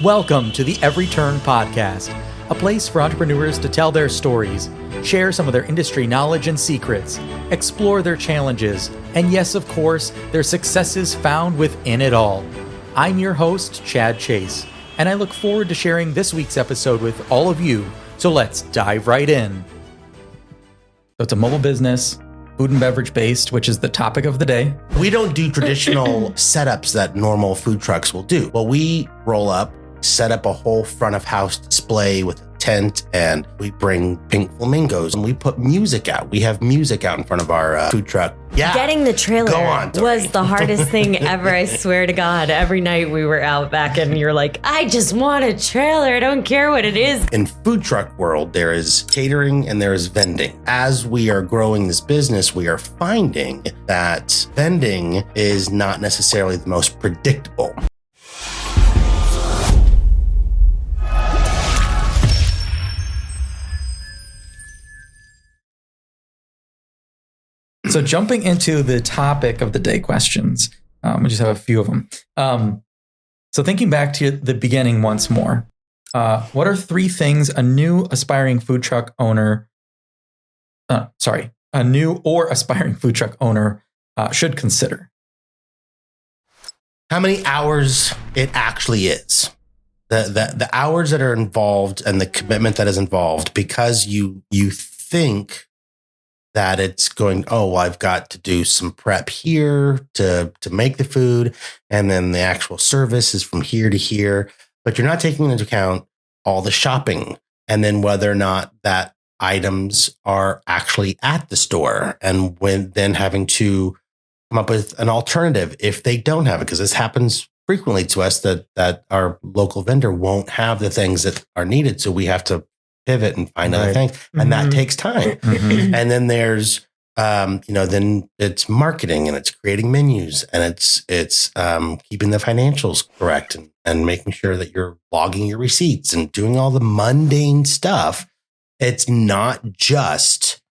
Welcome to the Every Turn Podcast, a place for entrepreneurs to tell their stories, share some of their industry knowledge and secrets, explore their challenges, and yes, of course, their successes found within it all. I'm your host, Chad Chase, and I look forward to sharing this week's episode with all of you, so let's dive right in. So it's a mobile business, food and beverage based, which is the topic of the day. We don't do traditional setups that normal food trucks will do. Well, we roll up, set up a whole front of house display with a tent, and we bring pink flamingos and we put music out. We have music out in front of our food truck. Yeah. Getting the trailer was the hardest thing ever. I swear to God. Every night we were out back and you're like, I just want a trailer. I don't care what it is. In food truck world, there is catering and there is vending. As we are growing this business, we are finding that vending is not necessarily the most predictable. So jumping into the topic of the day questions, we just have a few of them. So thinking back to the beginning once more, what are three things a new or aspiring food truck owner should consider? How many hours it actually is. The hours that are involved and the commitment that is involved, because you think that it's going, I've got to do some prep here to make the food, and then the actual service is from here to here. But you're not taking into account all the shopping, and then whether or not that items are actually at the store, and then having to come up with an alternative if they don't have it, because this happens frequently to us that our local vendor won't have the things that are needed. So we have to pivot and find other things. And that takes time. And then there's, then it's marketing and it's creating menus and it's keeping the financials correct and making sure that you're logging your receipts and doing all the mundane stuff. It's not just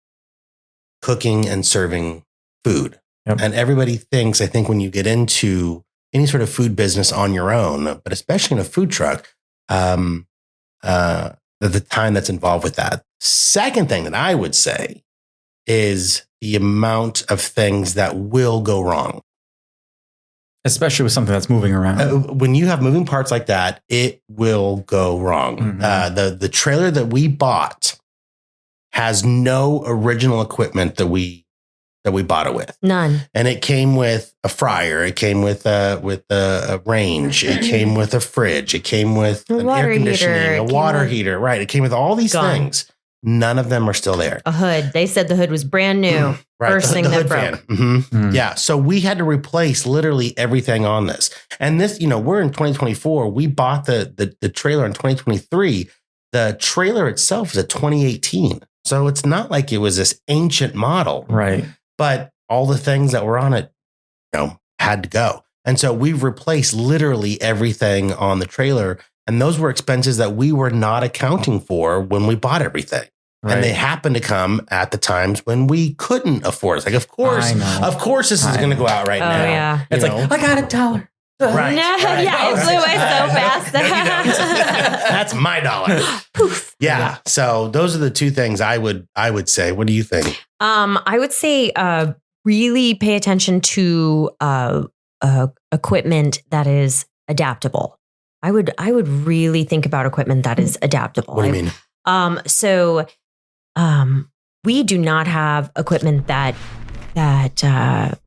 cooking and serving food. Yep. And everybody thinks, I think when you get into any sort of food business on your own, but especially in a food truck, the time that's involved with that. Second thing that I would say is the amount of things that will go wrong. Especially with something that's moving around. When you have moving parts like that, it will go wrong. The trailer that we bought has no original equipment that we bought it with. None. And it came with a fryer. It came with a range. It came with a fridge. It came with an air conditioning, a water heater. Right. It came with all these things. None of them are still there. A hood. They said the hood was brand new. Right. First thing that broke. Yeah. So we had to replace literally everything on this. And this, we're in 2024. We bought the trailer in 2023. The trailer itself is a 2018. So it's not like it was this ancient model. Right. But all the things that were on it, had to go. And so we've replaced literally everything on the trailer. And those were expenses that we were not accounting for when we bought everything. Right. And they happened to come at the times when we couldn't afford it. Like, of course, this is going to go out right now. Yeah. It's like, I got $1. Right. No, right. Yeah, it flew away so fast. That's my dollar. Poof. Yeah. So those are the two things I would say. What do you think? I would say really pay attention to equipment that is adaptable. I would really think about equipment that is adaptable. What do you mean? So we do not have equipment that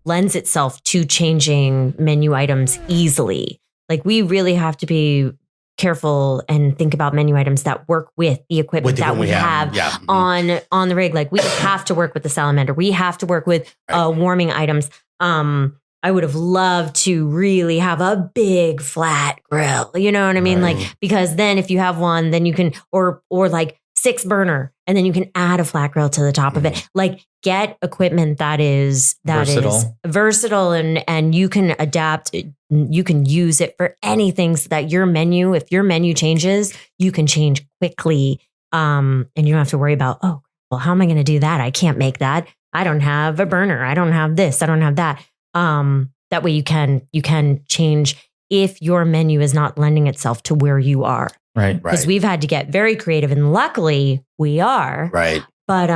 lends itself to changing menu items easily. Like, we really have to be careful and think about menu items that work with the equipment that we have on the rig. Like, we have to work with the salamander. We have to work with warming items. I would have loved to really have a big flat grill. You know what I mean? Right. Like, because then if you have one, then you can, or like 6 burner, and then you can add a flat grill to the top of it. Like, get equipment that is versatile and you can adapt. You can use it for anything, so that if your menu changes, you can change quickly. And you don't have to worry about, how am I going to do that? I can't make that. I don't have a burner. I don't have this. I don't have that. That way you can change if your menu is not lending itself to where you are. Right. Because we've had to get very creative, and luckily we are. Right. But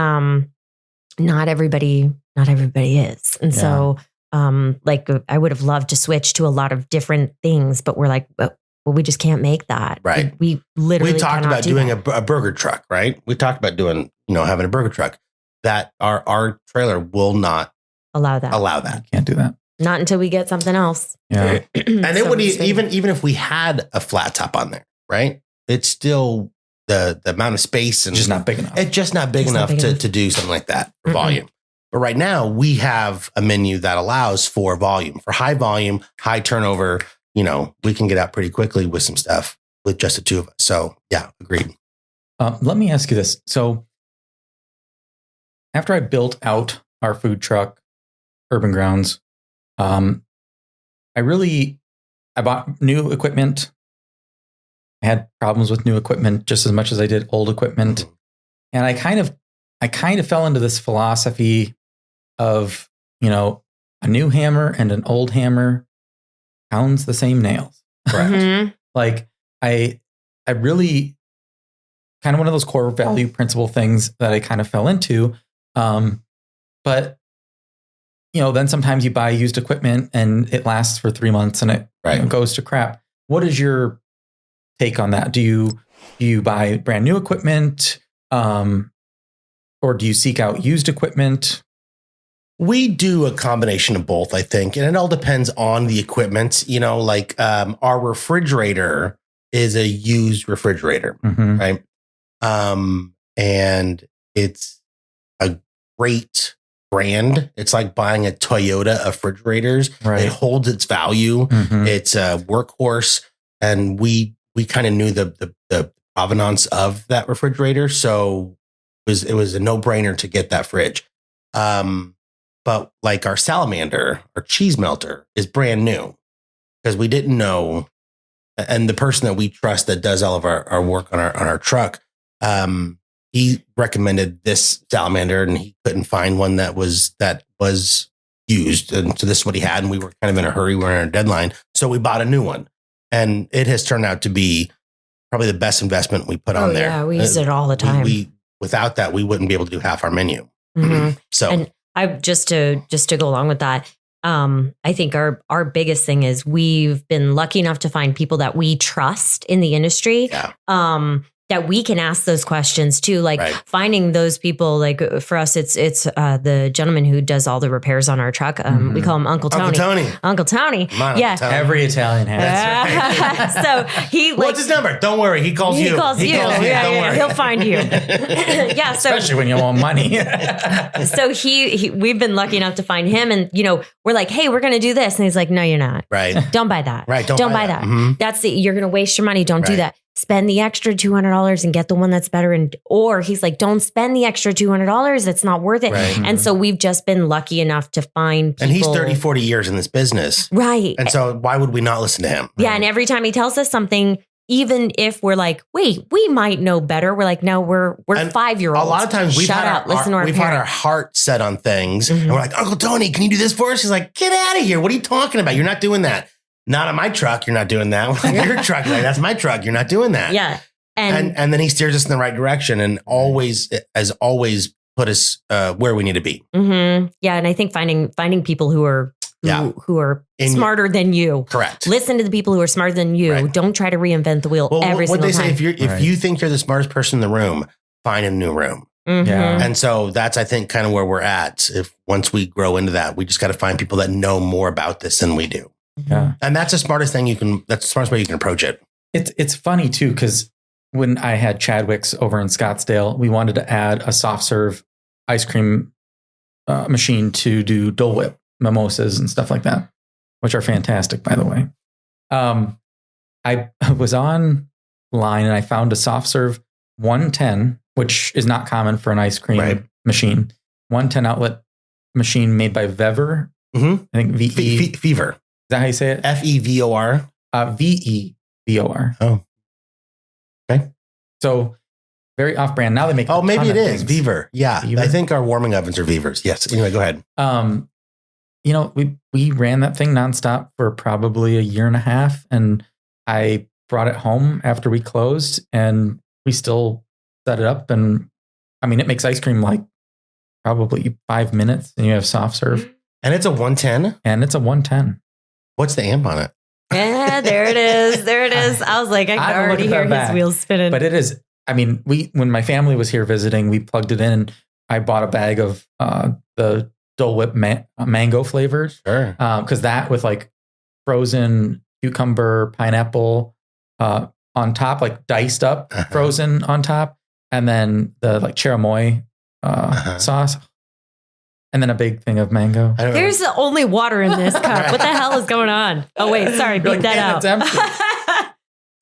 not everybody is. And so like I would have loved to switch to a lot of different things, but we're like, well, we just can't make that. Right. We literally talked about doing a burger truck, right? We talked about doing, having a burger truck that our trailer will not allow that. Can't do that. Not until we get something else. Yeah. And it would even if we had a flat top on there, right? It's still the amount of space and just not big enough. It's just not big enough to do something like that for volume. But right now we have a menu that allows for volume, for high volume, high turnover. We can get out pretty quickly with some stuff with just the two of us. So yeah, agreed. Let me ask you this. So after I built out our food truck, Urban Grounds, I bought new equipment. I had problems with new equipment just as much as I did old equipment. Mm-hmm. And I kind of fell into this philosophy of, a new hammer and an old hammer pounds the same nails. Correct. Mm-hmm. Like I really kind of one of those core value principle things that I kind of fell into. But then sometimes you buy used equipment and it lasts for 3 months and it goes to crap. What is your take on that? Do you buy brand new equipment? Or do you seek out used equipment? We do a combination of both, I think. And it all depends on the equipment. Our refrigerator is a used refrigerator, right? And it's a great brand. It's like buying a Toyota of refrigerators. Right. It holds its value. Mm-hmm. It's a workhorse. And we kind of knew the provenance of that refrigerator. So it was a no-brainer to get that fridge. But like our salamander, our cheese melter is brand new because we didn't know. And the person that we trust that does all of our work on our truck, he recommended this salamander and he couldn't find one that was used. And so this is what he had. And we were kind of in a hurry. We were on a deadline. So we bought a new one and it has turned out to be probably the best investment we put on there. Yeah, we use it all the time. Without that, we wouldn't be able to do half our menu. Mm-hmm. So, and I just to go along with that, I think our biggest thing is we've been lucky enough to find people that we trust in the industry. Yeah. That we can ask those questions too, like finding those people. Like for us, it's the gentleman who does all the repairs on our truck. We call him Uncle Tony. Uncle Tony. Yeah, every Italian has. So he. What's his number? Don't worry, he calls you. He calls you. Don't worry. He'll find you. Yeah. So especially when you want money. So we've been lucky enough to find him, and we're like, hey, we're going to do this, and he's like, no, you're not. Right. Don't buy that. Right. Don't buy that. Mm-hmm. You're going to waste your money. Don't do that. Spend the extra $200 and get the one that's better. Or he's like, don't spend the extra $200. It's not worth it. Right. And so we've just been lucky enough to find people. And he's 30, 40 years in this business. Right. And so why would we not listen to him? Yeah. And every time he tells us something, even if we're like, wait, we might know better. We're like, no, we're 5-year-olds. A lot of times we've had our heart set on things. And we're like, Uncle Tony, can you do this for us? He's like, get out of here. What are you talking about? You're not doing that. Not on my truck. You're not doing that. Your truck. Like, that's my truck. You're not doing that. Yeah. And then he steers us in the right direction and always put us where we need to be. Mm-hmm. Yeah. And I think finding people who are smarter than you. Correct. Listen to the people who are smarter than you. Right. Don't try to reinvent the wheel every single time. What they say, if you think you're the smartest person in the room, find a new room. Mm-hmm. Yeah. And so that's, I think, kind of where we're at. If once we grow into that, we just got to find people that know more about this than we do. Yeah. And that's the smartest thing that's the smartest way you can approach it. It's funny too, because when I had Chadwick's over in Scottsdale, we wanted to add a soft serve ice cream machine to do Dole Whip mimosas and stuff like that, which are fantastic, by the way. I was online and I found a soft serve 110, which is not common for an ice cream machine. 110 outlet machine made by Vever. Mm-hmm. I think VE. Fever. Is that how you say it? FEVOR. VEVOR. Oh. Okay. So very off-brand. Now they make. Oh, maybe it is Vever. Yeah, Vever? I think our warming ovens are Vevers. Yes. Anyway, go ahead. we ran that thing nonstop for probably a year and a half, and I brought it home after we closed, and we still set it up. And I mean, it makes ice cream like probably 5 minutes, and you have soft serve. And it's a 110? And it's a 110. What's the amp on it? Yeah, there it is. There it is. I was like, I can already hear his wheels spinning. But it is, I mean, when my family was here visiting, we plugged it in, and I bought a bag of the Dole Whip mango flavors. Sure. Because that with like frozen cucumber, pineapple on top, like diced up, frozen on top, and then the like cherimoy sauce. And then a big thing of mango. There's only water in this cup. What the hell is going on? Oh, wait. Sorry. Beat that out. It's empty.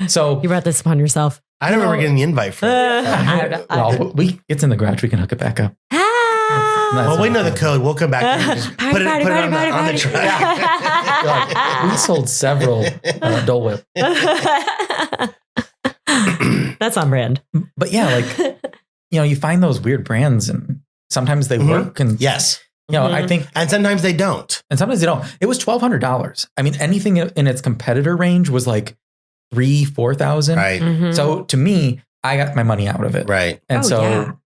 So you brought this upon yourself. I don't remember getting the invite for it. Well, it's in the garage. We can hook it back up. Well, we know the code. We'll come back and just put it on the truck. We sold several Dole Whip. That's on brand. But yeah, like, you find those weird brands, and sometimes they work. And yes. I think. And sometimes they don't. And sometimes they don't. It was $1,200. I mean, anything in its competitor range was like $3,000-$4,000. Right. Mm-hmm. So to me, I got my money out of it. Right. And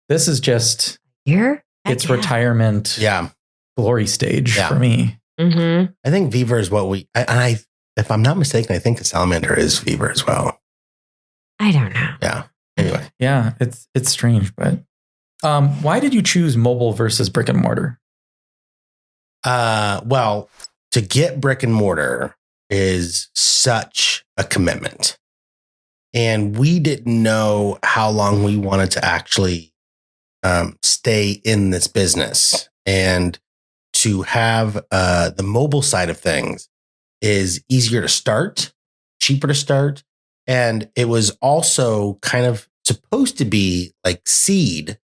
this is just it's retirement. Yeah. Glory stage for me. Mm-hmm. I think Viva is what if I'm not mistaken, I think the salamander is Viva as well. I don't know. Yeah. Anyway. Yeah. It's strange, but why did you choose mobile versus brick and mortar? Well, to get brick and mortar is such a commitment. And we didn't know how long we wanted to actually stay in this business. And to have the mobile side of things is easier to start, cheaper to start. And it was also kind of supposed to be like seed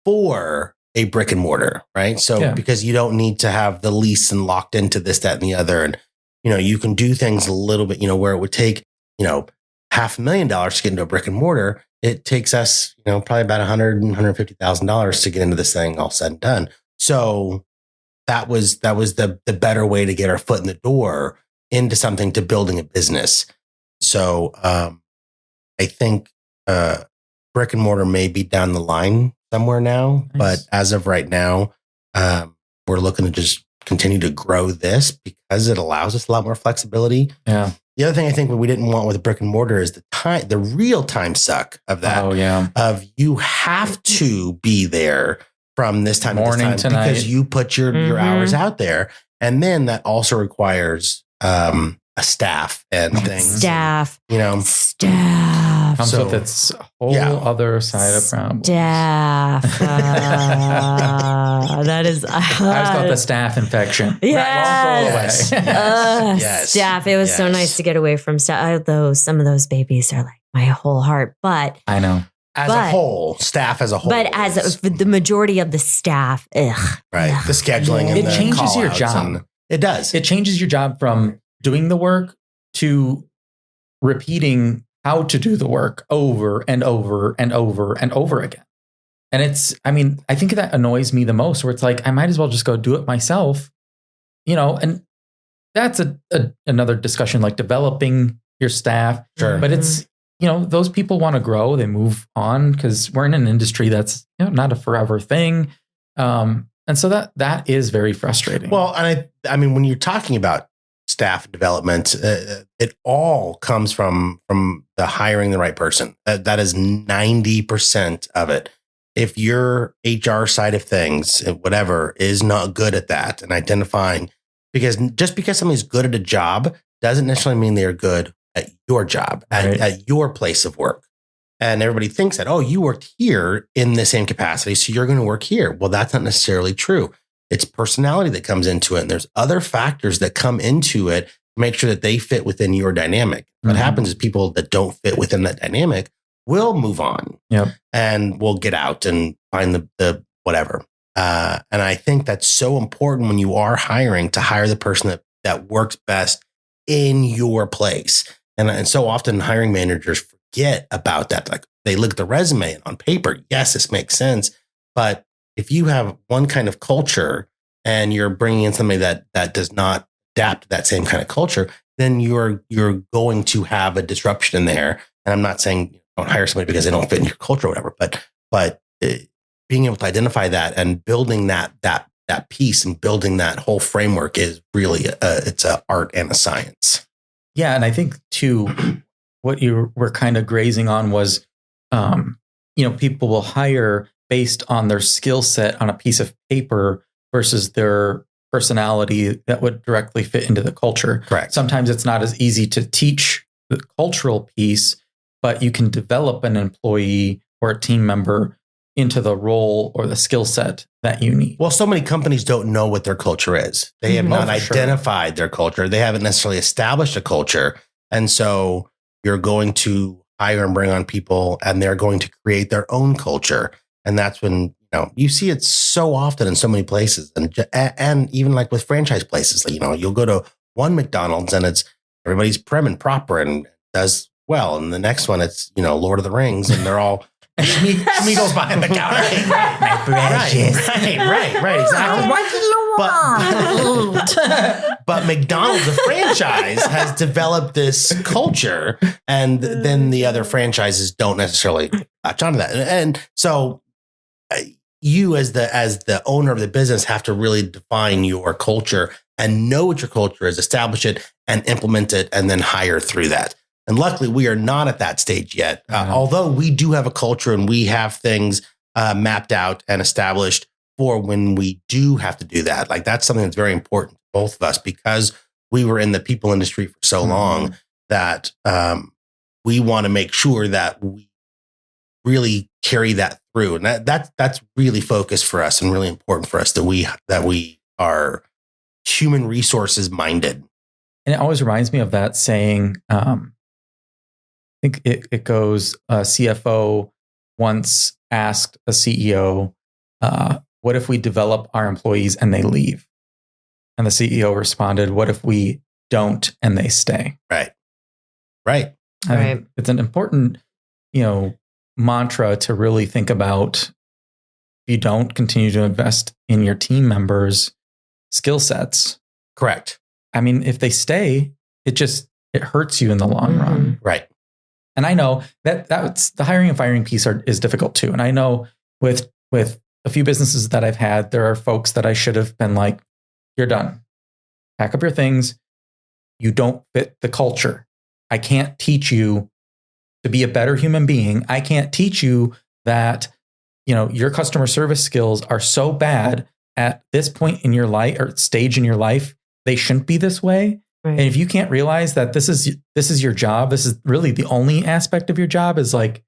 for a brick and mortar, right? So because you don't need to have the lease and locked into this, that, and the other. And, you can do things a little bit, where it would take, $500,000 to get into a brick and mortar. It takes us, probably about $150,000 to get into this thing all said and done. So that was the better way to get our foot in the door into something, to building a business. So I think brick and mortar may be down the line somewhere now, but as of right now, we're looking to just continue to grow this because it allows us a lot more flexibility. Yeah. The other thing I think what we didn't want with a brick and mortar is the real time suck of that. Oh yeah. Of you have to be there from this time morning to this time to because night. you put your hours out there, and then that also requires a staff and things. Staff. Staff. Comes with its whole other side of problem. Staff. That is. I just got the staph infection. Yes. That won't go away. Yes. Staff. It was so nice to get away from staff. Although some of those babies are like my whole heart, but I know. As a whole, staff as a whole. But as the majority of the staff, right. The scheduling and it changes your job. It does. It changes your job from doing the work to repeating how to do the work over and over and over and over again. And I think that annoys me the most, where it's like, I might as well just go do it myself, and that's another discussion, like developing your staff. Sure. But it's, those people want to grow, they move on, because we're in an industry that's not a forever thing. And so that is very frustrating. Well, and I mean, when you're talking about staff development, it all comes from the hiring the right person. That is 90% of it. If your HR side of things, whatever, is not good at that and identifying, because just because somebody's good at a job doesn't necessarily mean they are good at your job, at your place of work. And everybody thinks that, you worked here in the same capacity, so you're going to work here. Well, that's not necessarily true. It's personality that comes into it. And there's other factors that come into it to make sure that they fit within your dynamic. What happens is people that don't fit within that dynamic will move on and will get out and find the whatever. And I think that's so important when you are hiring, to hire the person that works best in your place. And so often hiring managers forget about that. Like, they look at the resume and on paper, yes, this makes sense. But if you have one kind of culture and you're bringing in somebody that does not adapt to that same kind of culture, then you're going to have a disruption in there. And I'm not saying don't hire somebody because they don't fit in your culture or whatever, but being able to identify that and building that piece and building that whole framework is really it's an art and a science. Yeah, and I think too, what you were kind of grazing on was, people will hire based on their skill set on a piece of paper versus their personality that would directly fit into the culture. Correct. Sometimes it's not as easy to teach the cultural piece, but you can develop an employee or a team member into the role or the skill set that you need. Well, so many companies don't know what their culture is. They have not identified their culture. They haven't necessarily established a culture. And so you're going to hire and bring on people and they're going to create their own culture. And that's when, you see it so often in so many places. And even like with franchise places, you'll go to one McDonald's and it's everybody's prim and proper and does well. And the next one, it's, Lord of the Rings and they're all Schmeagol's behind the counter. My precious. Right, exactly. But McDonald's, the franchise, has developed this culture, and then the other franchises don't necessarily latch onto that. And so, you as the owner of the business have to really define your culture and know what your culture is, establish it, and implement it, and then hire through that. And luckily, we are not at that stage yet. Although we do have a culture and we have things mapped out and established for when we do have to do that. Like that's something that's very important to both of us because we were in the people industry for so long that we want to make sure that we really carry that through. And that's really focused for us and really important for us that we are human resources minded. And it always reminds me of that saying, I think it goes, CFO once asked a CEO, what if we develop our employees and they leave? And the CEO responded, what if we don't and they stay? Right. I mean, it's an important, mantra to really think about. If you don't continue to invest in your team members' skill sets. Correct. I mean, if they stay, it hurts you in the long run. Right. And I know that's the hiring and firing piece is difficult too. And I know with a few businesses that I've had, there are folks that I should have been like, you're done. Pack up your things. You don't fit the culture. I can't teach you to be a better human being. I can't teach you that, your customer service skills are so bad at this point in your life or stage in your life. They shouldn't be this way. Right. And if you can't realize that this is your job, this is really the only aspect of your job is like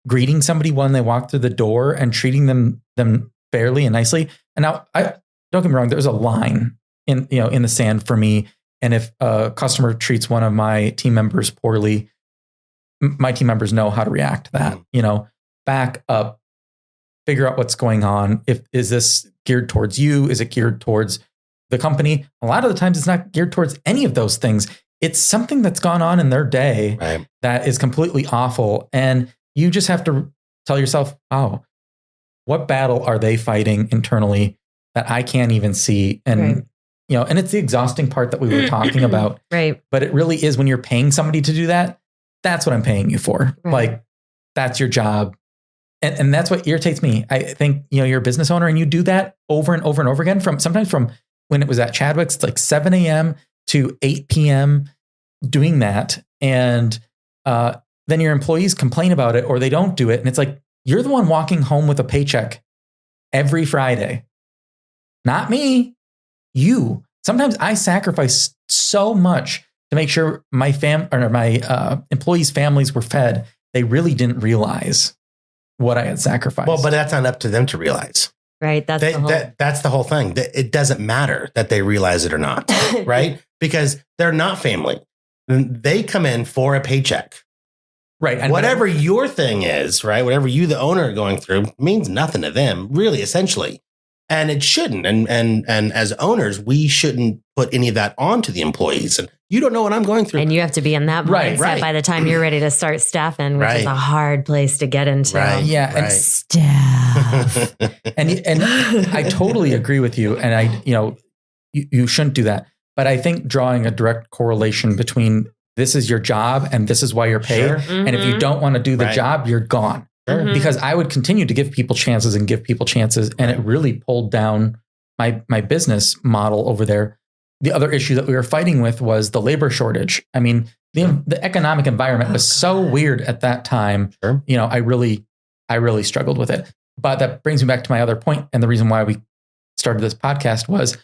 greeting somebody when they walk through the door and treating them fairly and nicely. And now, don't get me wrong, there's a line in the sand for me. And if a customer treats one of my team members poorly, my team members know how to react to that. Back up, figure out what's going on. Is this geared towards you? Is it geared towards the company? A lot of the times it's not geared towards any of those things. It's something that's gone on in their day that is completely awful. And you just have to tell yourself, oh, what battle are they fighting internally that I can't even see? And, and it's the exhausting part that we were talking about. Right. But it really is when you're paying somebody to do that. That's what I'm paying you for. Right. Like that's your job. And that's what irritates me. I think, you're a business owner and you do that over and over and over again sometimes from when it was at Chadwick's, it's like 7 a.m. to 8 p.m. doing that. And then your employees complain about it or they don't do it. And it's like, you're the one walking home with a paycheck every Friday. Not me, you. Sometimes I sacrifice so much to make sure my employees' families were fed. They really didn't realize what I had sacrificed. Well, but that's not up to them to realize. Right. That's the whole thing. It doesn't matter that they realize it or not, right? Because they're not family. They come in for a paycheck. Right. And whatever your thing is, right? Whatever you, the owner, are going through means nothing to them, really, essentially. And it shouldn't. And as owners, we shouldn't put any of that onto the employees. And You don't know what I'm going through. And you have to be in that mindset by the time you're ready to start staffing, which is a hard place to get into. Yeah. And staff. and I totally agree with you. And you shouldn't do that. But I think drawing a direct correlation between this is your job and this is why you're paid. Sure. Mm-hmm. And if you don't want to do the job, you're gone. Sure. Because I would continue to give people chances. And it really pulled down my business model over there. The other issue that we were fighting with was the labor shortage. I mean, the economic environment was so weird at that time. Sure. I really struggled with it. But that brings me back to my other point. And the reason why we started this podcast was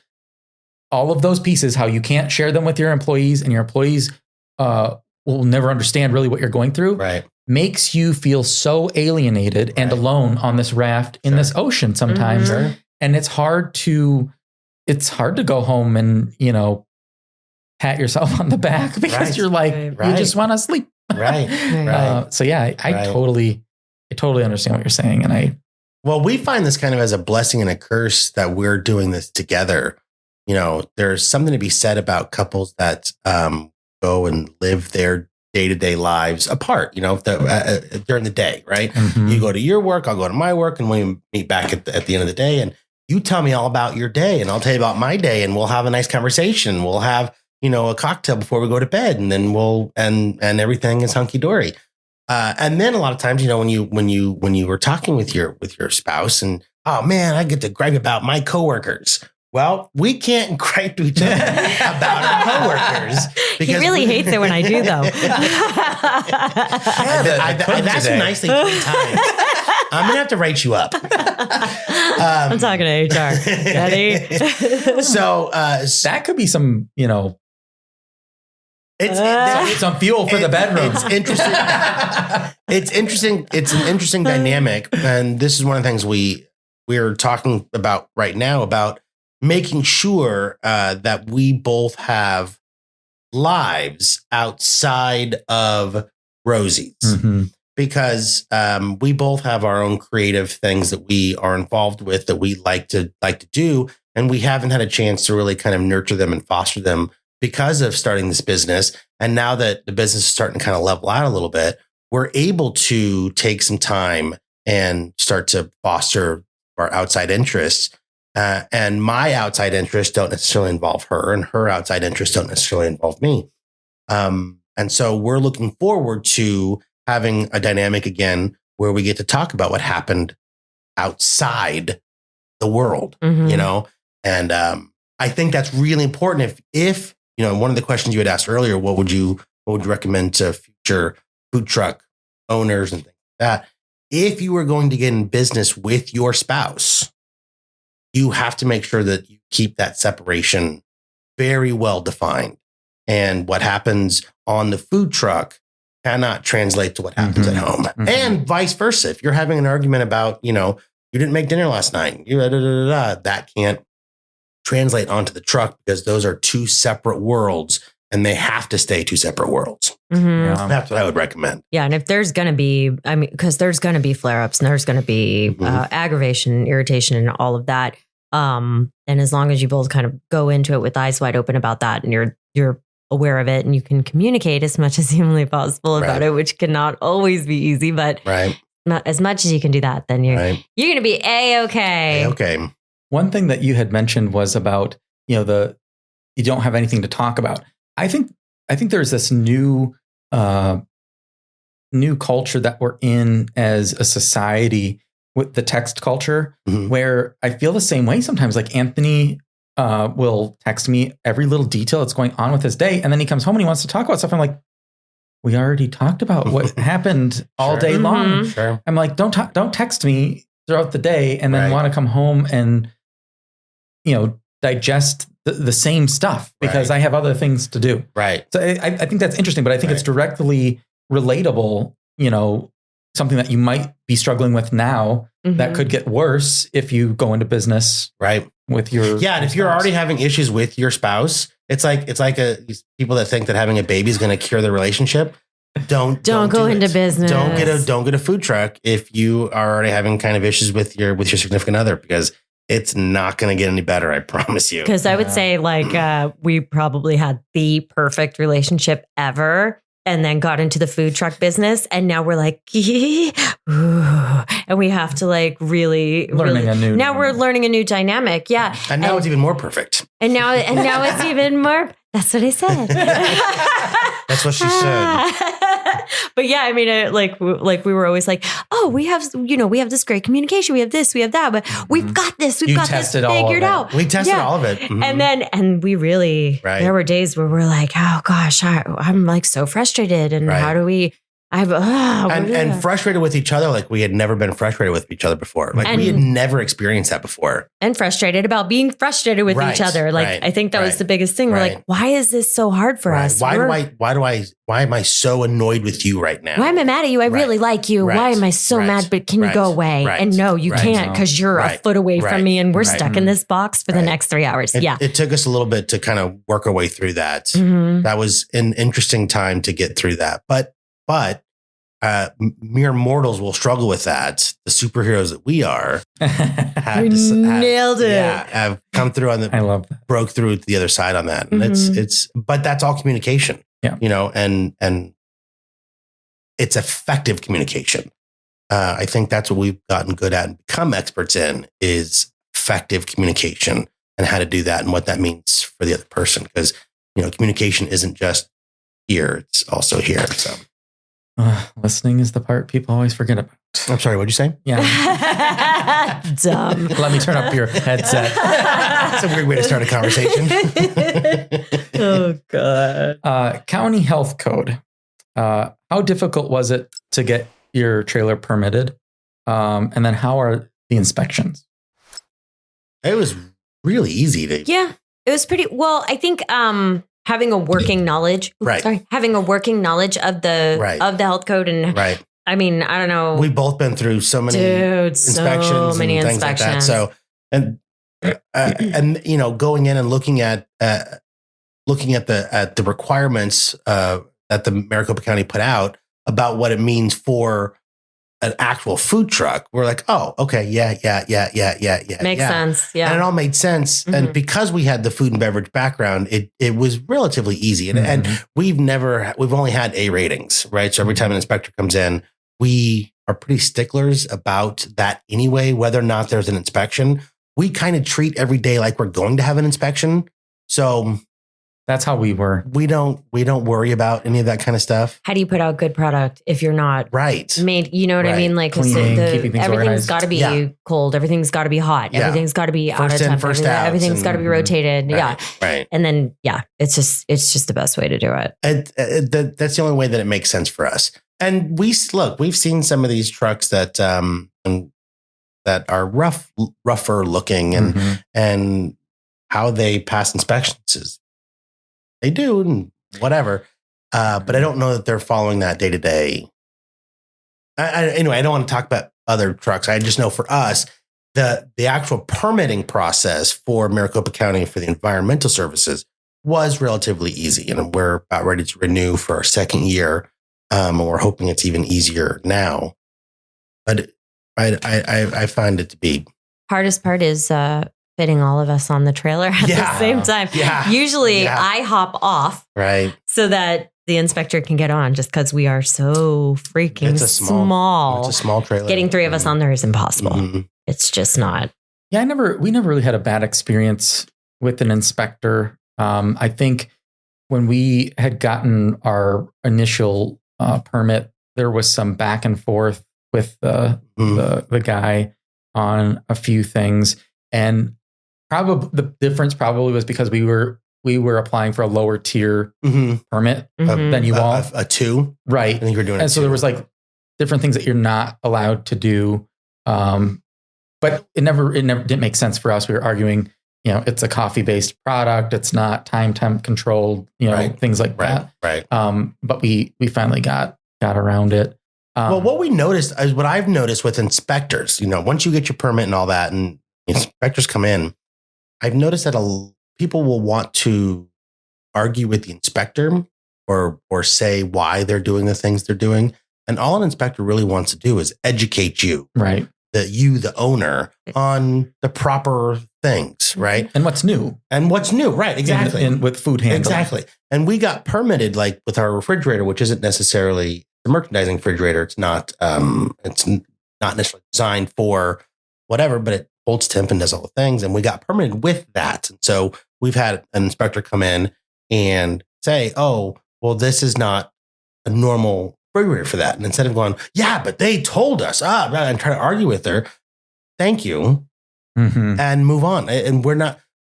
all of those pieces, how you can't share them with your employees and your employees will never understand really what you're going through, makes you feel so alienated and alone on this raft in this ocean sometimes. Mm-hmm. And it's hard to go home and, pat yourself on the back because you're like, you just want to sleep. So yeah, I totally understand what you're saying. And well, we find this kind of as a blessing and a curse that we're doing this together. There's something to be said about couples that go and live their day-to-day lives apart, during the day, right? Mm-hmm. You go to your work, I'll go to my work, and we meet back at the end of the day. And you tell me all about your day and I'll tell you about my day, and we'll have a nice conversation. We'll have, a cocktail before we go to bed, and then and everything is hunky-dory. And then a lot of times, when you were talking with your spouse and, oh man, I get to gripe about my coworkers. Well, we can't gripe to each other about our coworkers. He really hates it when I do, though. That's a nice thing 3 times. I'm going to have to write you up. I'm talking to HR. Ready? So that could be some, it's some fuel for the bedroom. It's interesting. It's interesting. It's an interesting dynamic. And this is one of the things we're talking about right now, about making sure that we both have lives outside of Rosie's, because we both have our own creative things that we are involved with, that we like to do, and we haven't had a chance to really kind of nurture them and foster them because of starting this business. And now that the business is starting to kind of level out a little bit, we're able to take some time and start to foster our outside interests. And my outside interests don't necessarily involve her, and her outside interests don't necessarily involve me. And so we're looking forward to having a dynamic again where we get to talk about what happened outside the world, and I think that's really important. If one of the questions you had asked earlier, what would you recommend to future food truck owners and things like that? If you were going to get in business with your spouse, you have to make sure that you keep that separation very well defined. And what happens on the food truck cannot translate to what happens at home, and vice versa. If you're having an argument about, you didn't make dinner last night, that can't translate onto the truck, because those are 2 separate worlds, and they have to stay 2 separate worlds. That's what I would recommend. Yeah. And if there's going to be, because there's going to be flare-ups and there's going to be aggravation, irritation, and all of that. And as long as you both kind of go into it with eyes wide open about that, and you're aware of it, and you can communicate as much as humanly possible about it, which cannot always be easy, but as much as you can do that, then you're going to be A-okay. Okay. One thing that you had mentioned was about, you don't have anything to talk about. I think there's this new culture that we're in as a society with the text culture, where I feel the same way sometimes. Like Anthony will text me every little detail that's going on with his day, and then he comes home and he wants to talk about stuff. I'm like, we already talked about what happened all day long. Sure. I'm like, don't text me throughout the day and then want to come home and digest the same stuff because I have other things to do. Right. So I think that's interesting, but I think it's directly relatable, something that you might be struggling with now that could get worse if you go into business. Right. With your and if you're already having issues with your spouse, it's like these people that think that having a baby is going to cure the relationship. Don't go into business. Don't get a food truck if you are already having kind of issues with your significant other, because it's not going to get any better. I promise you. Because I would say like we probably had the perfect relationship ever. And then got into the food truck business. And now we're like, and we have to like really we're learning a new dynamic. Yeah. And now it's even more perfect. And now it's even more. That's what I said. That's what she said. But yeah, I mean, like we were always like, oh, we have this great communication. We have this, we have that, but we've got this. We've got this figured out. We tested all of it. Mm-hmm. And we really, there were days where we're like, oh gosh, I'm like so frustrated. And how do we, and frustrated with each other. Like we had never been frustrated with each other before. Like we had never experienced that before. And frustrated about being frustrated with each other. Like I think that was the biggest thing. We're like, why is this so hard for us? Why am I so annoyed with you right now? Why am I mad at you? I really like you. Why am I so mad? But can you go away? And no, you can't because you're a foot away from me and we're stuck in this box for the next 3 hours. It took us a little bit to kind of work our way through that. Mm-hmm. That was an interesting time to get through that. But mere mortals will struggle with that. The superheroes that we are nailed it. Yeah, have come through on the. I love that. Broke through to the other side on that, and but that's all communication. Yeah, and it's effective communication. I think that's what we've gotten good at and become experts in is effective communication and how to do that and what that means for the other person. Because communication isn't just here; it's also here. So. Listening is the part people always forget about. I'm sorry, what'd you say? Yeah. Dumb. Let me turn up your headset. That's a weird way to start a conversation. Oh, God. County health code. How difficult was it to get your trailer permitted? And then how are the inspections? It was really easy to. Yeah, it was pretty. Well, I think having a working knowledge, having a working knowledge of the health code and I mean, I don't know. We've both been through so many inspections, so many and things inspections. Like that. So, and going in and looking at the requirements that the Maricopa County put out about what it means for an actual food truck, we're like, oh, okay, yeah. Makes sense, yeah. And it all made sense. Mm-hmm. And because we had the food and beverage background, it was relatively easy. And we've only had A ratings, right? So every time an inspector comes in, we are pretty sticklers about that anyway, whether or not there's an inspection. We kind of treat every day like we're going to have an inspection. So that's how we were. We don't worry about any of that kind of stuff. How do you put out good product if you're not made? You know what I mean? Like cleaning, everything's got to be cold. Everything's got to be hot. Yeah. Everything's got to be out of temp. Everything's got to be rotated. Right. And then it's just the best way to do it. That's the only way that it makes sense for us. And we've seen some of these trucks that are rougher looking, and how they pass inspections is. They do, and whatever. But I don't know that they're following that day to day. Anyway, I don't want to talk about other trucks. I just know for us, the actual permitting process for Maricopa County for the environmental services was relatively easy. And we're about ready to renew for our second year. And we're hoping it's even easier now. But I find it to be. Hardest part is fitting all of us on the trailer at the same time. Yeah. Usually I hop off so that the inspector can get on just because we are so freaking small. It's a small trailer. Getting 3 of us on there is impossible. Mm-hmm. It's just not. Yeah, we never really had a bad experience with an inspector. I think when we had gotten our initial permit, there was some back and forth with the guy on a few things. And probably the difference was because we were applying for a lower tier permit than you all. A 2? Right. I think you were doing and so there was like different things that you're not allowed to do. But it never didn't make sense for us. We were arguing, it's a coffee-based product. It's not time temp controlled, things like that. Right. But we finally got around it. Well, what we noticed is what I've noticed with inspectors, once you get your permit and all that and inspectors come in, I've noticed that people will want to argue with the inspector or say why they're doing the things they're doing. And all an inspector really wants to do is educate you. Right. the owner, on the proper things, right? And what's new. Right, exactly. And with food handling. Exactly. And we got permitted, like with our refrigerator, which isn't necessarily a merchandising refrigerator. It's not necessarily designed for whatever, but it holds temp and does all the things. And we got permitted with that. And so we've had an inspector come in and say, oh, well, this is not a normal refrigerator for that. And instead of going, yeah, but they told us, and try to argue with her, thank you, and move on. And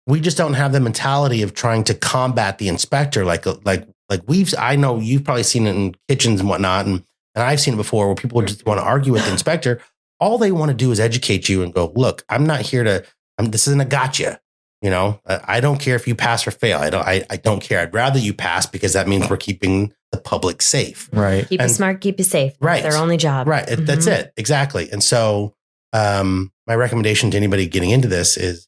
we just don't have the mentality of trying to combat the inspector. I know you've probably seen it in kitchens and whatnot. And I've seen it before where people just want to argue with the inspector. All they want to do is educate you and go, look, I'm not here this isn't a gotcha. I don't care if you pass or fail. I don't care. I'd rather you pass because that means we're keeping the public safe. Right. Keep you smart, keep you safe. That's their only job. Right. That's it. Exactly. And so my recommendation to anybody getting into this is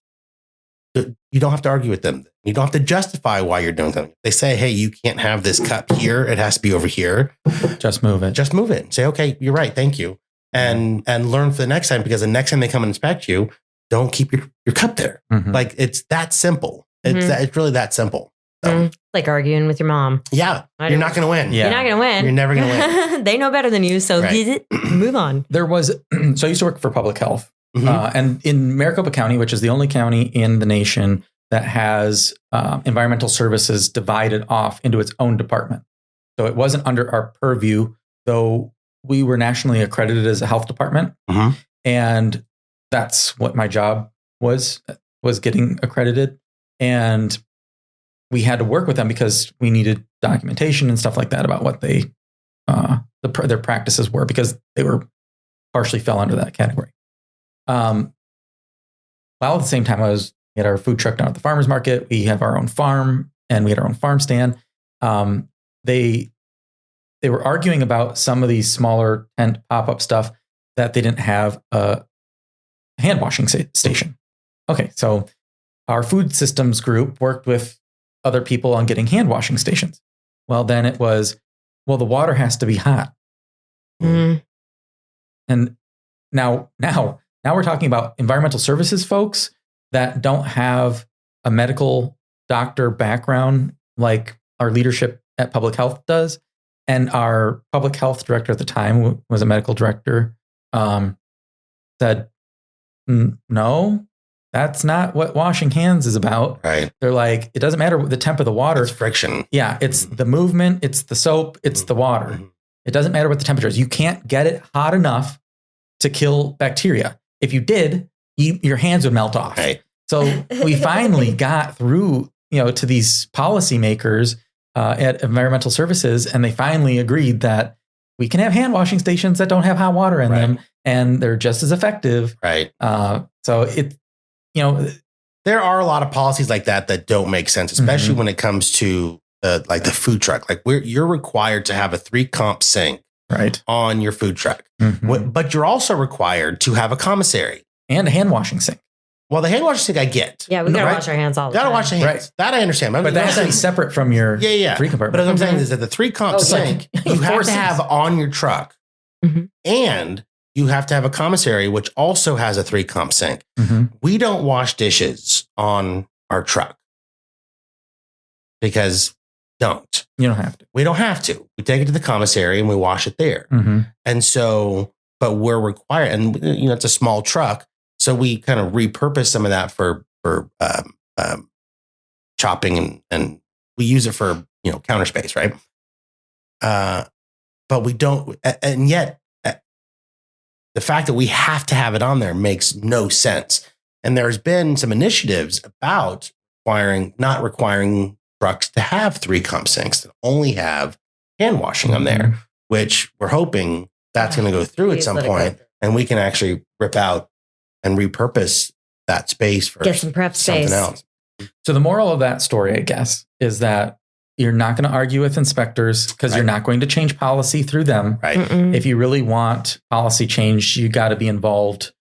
you don't have to argue with them. You don't have to justify why you're doing something. They say, hey, you can't have this cup here. It has to be over here. Just move it. Just move it. Say, okay, you're right. Thank you. And learn for the next time, because the next time they come and inspect you, don't keep your cup there. Like, it's that simple. It's really that simple. So, like arguing with your mom. Yeah. You're not going to win. Yeah. You're not going to win. You're never going to win. They know better than you. So move on. So I used to work for public health. And in Maricopa County, which is the only county in the nation that has environmental services divided off into its own department. So it wasn't under our purview, though we were nationally accredited as a health department. And that's what my job was getting accredited. And we had to work with them because we needed documentation and stuff like that about what their practices were, because they were partially fell under that category. While at the same time, we had our food truck down at the farmer's market. We have our own farm, and we had our own farm stand. They were arguing about some of these smaller tent pop-up stuff that they didn't have a hand washing station. Okay, so our food systems group worked with other people on getting hand washing stations. Well, then it was, the water has to be hot. And now we're talking about environmental services folks that don't have a medical doctor background like our leadership at public health does. And our public health director at the time was a medical director, said, no, that's not what washing hands is about. Right. They're like, it doesn't matter the temp of the water. It's friction. Yeah. It's the movement. It's the soap. It's the water. It doesn't matter what the temperature is. You can't get it hot enough to kill bacteria. If you did, your hands would melt off. Right. So we finally got through, to these policymakers at environmental services, and they finally agreed that we can have hand washing stations that don't have hot water in them, and they're just as effective. Right. So there are a lot of policies like that don't make sense, especially when it comes to the food truck. Like you're required to have a 3-comp sink on your food truck, but you're also required to have a commissary and a hand washing sink. Well, the hand washing sink I get. Yeah, we gotta wash our hands all the time. Gotta wash the hands. Right. That I understand. But that has to be separate from your 3 compartment. But what I'm saying is that the 3-comp sink you have to have on your truck, and you have to have a commissary, which also has a 3-comp sink. We don't wash dishes on our truck because you don't have to. We don't have to. We take it to the commissary and we wash it there. And so, but we're required, and it's a small truck. So we kind of repurpose some of that for chopping, and we use it for counter space, right? But we don't, and yet the fact that we have to have it on there makes no sense. And there's been some initiatives about not requiring trucks to have 3-comp sinks, that only have hand washing on there, which we're hoping that's going to go through at some point, and we can actually rip out and repurpose that space for get some prep something space. else. So the moral of that story, I guess, is that you're not going to argue with inspectors because you're not going to change policy through them. Right. If you really want policy change, you got to be involved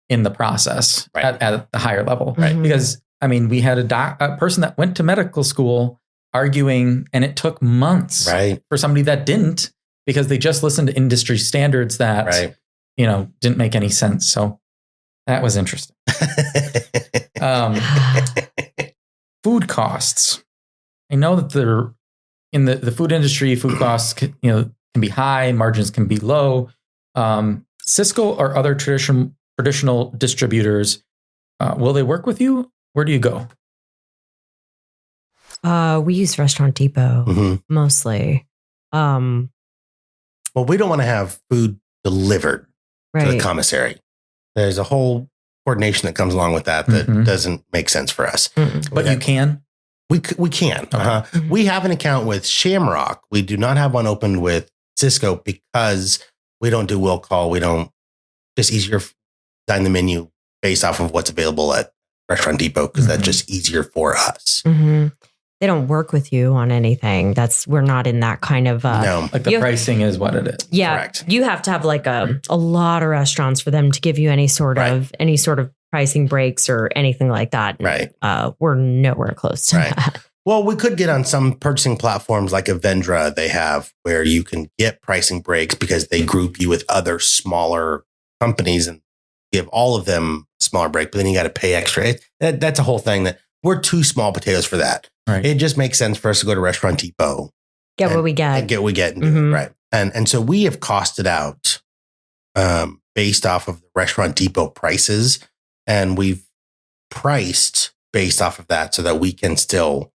in the process at the higher level. Right. Because, we had a person that went to medical school arguing, and it took months for somebody that didn't, because they just listened to industry standards that, didn't make any sense. So That was interesting. Food costs. I know that they're in the food industry. Food costs, can be high. Margins can be low. Sysco or other traditional distributors, will they work with you? Where do you go? We use Restaurant Depot mostly. Well, we don't want to have food delivered to the commissary. There's a whole coordination that comes along with that doesn't make sense for us. But you can? We can. Okay. We have an account with Shamrock. We do not have one opened with Sysco because we don't do will call. We don't, just easier to design the menu based off of what's available at Restaurant Depot because that's just easier for us. They don't work with you on anything. We're not in that kind of no. Like the pricing is what it is. Yeah, correct. You have to have like a lot of restaurants for them to give you any sort of pricing breaks or anything like that. Right. We're nowhere close to that. Well, we could get on some purchasing platforms like Avendra they have where you can get pricing breaks because they group you with other smaller companies and give all of them a smaller break, but then you got to pay extra. That's a whole thing that we're too small potatoes for that. Right. It just makes sense for us to go to Restaurant Depot. Get what we get. And get what we get. And do it, right. And so we have costed out based off of the Restaurant Depot prices. And we've priced based off of that so that we can still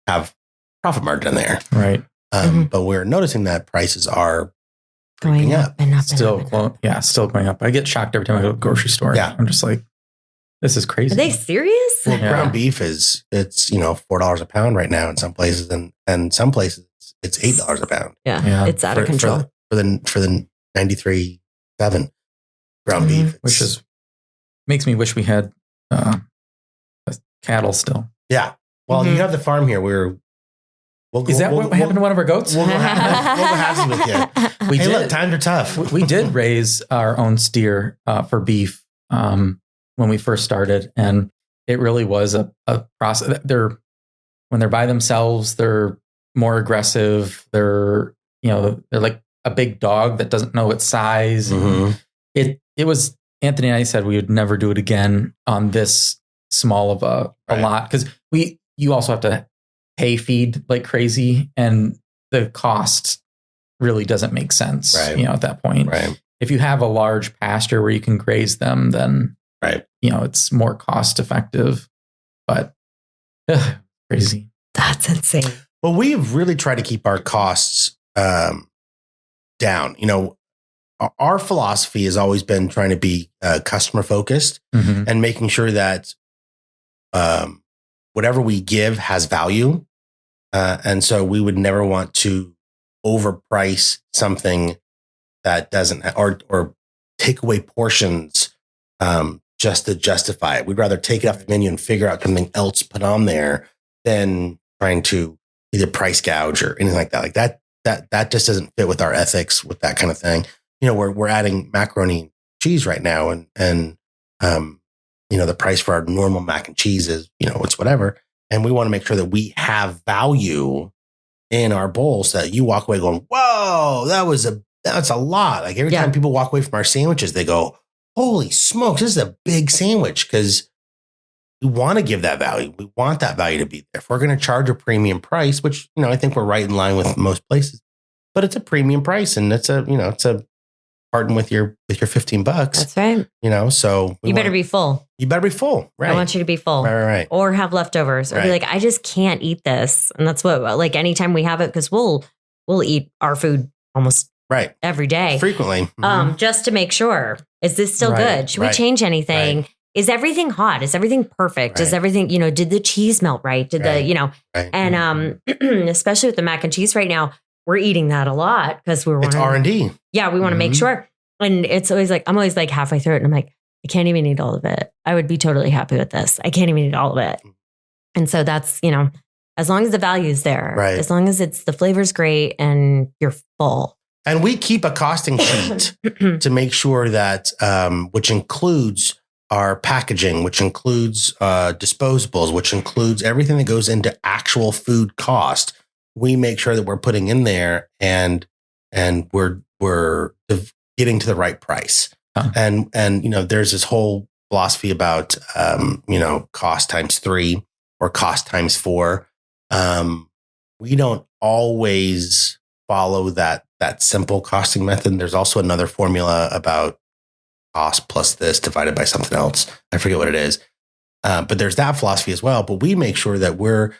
have profit margin there. Right. But we're noticing that prices are going up and up. Still going up. I get shocked every time I go to the grocery store. Yeah. I'm just like, this is crazy. Are they serious? Well, ground beef it's $4 a pound right now in some places, and some places it's $8 a pound. Yeah. It's out of control. For the 93.7 ground beef. Which makes me wish we had cattle still. Yeah. Well, you have the farm here. Is that what happened to one of our goats? We'll go have some with you. Look, times are tough. We did raise our own steer for beef when we first started, and it really was a process. When they're by themselves, they're more aggressive. They're like a big dog that doesn't know its size. It was, Anthony and I said we would never do it again on this small of a lot because you also have to hay feed like crazy, and the cost really doesn't make sense. At that point, if you have a large pasture where you can graze them, then it's more cost effective. But crazy. That's insane. Well, we've really tried to keep our costs down. Our philosophy has always been trying to be customer focused and making sure that whatever we give has value. And so we would never want to overprice something that doesn't, or take away portions just to justify it. We'd rather take it off the menu and figure out something else put on there than trying to either price gouge or anything like that. Like that just doesn't fit with our ethics with that kind of thing. We're adding macaroni and cheese right now, and the price for our normal mac and cheese is, it's whatever. And we want to make sure that we have value in our bowl so that you walk away going, whoa, that's a lot. Like every time people walk away from our sandwiches, they go, holy smokes, this is a big sandwich, because we want to give that value. We want that value to be there. If we're going to charge a premium price, which, I think we're right in line with most places, but it's a premium price, and it's a pardon with your $15. That's right. So you better be full. You better be full. Right. I want you to be full. Right. Or have leftovers. Or be like, I just can't eat this. And that's what, like, anytime we have it, because we'll eat our food almost every day. Frequently. Just to make sure. Is this still good? Should we change anything? Right. Is everything hot? Is everything perfect? Is everything, did the cheese melt right? Did and especially with the mac and cheese right now, we're eating that a lot because it's R&D. Yeah, we want to make sure. And it's always like, I'm always like halfway through it and I'm like, I can't even eat all of it. I would be totally happy with this. I can't even eat all of it. And so that's, as long as the value is there, as long as the flavor's great and you're full. And we keep a costing sheet to make sure that, which includes our packaging, which includes disposables, which includes everything that goes into actual food cost. We make sure that we're putting in there and we're getting to the right price. And there's this whole philosophy about, cost times 3 or cost times 4. We don't always follow that simple costing method. There's also another formula about cost plus this divided by something else. I forget what it is. But there's that philosophy as well. But we make sure that we're,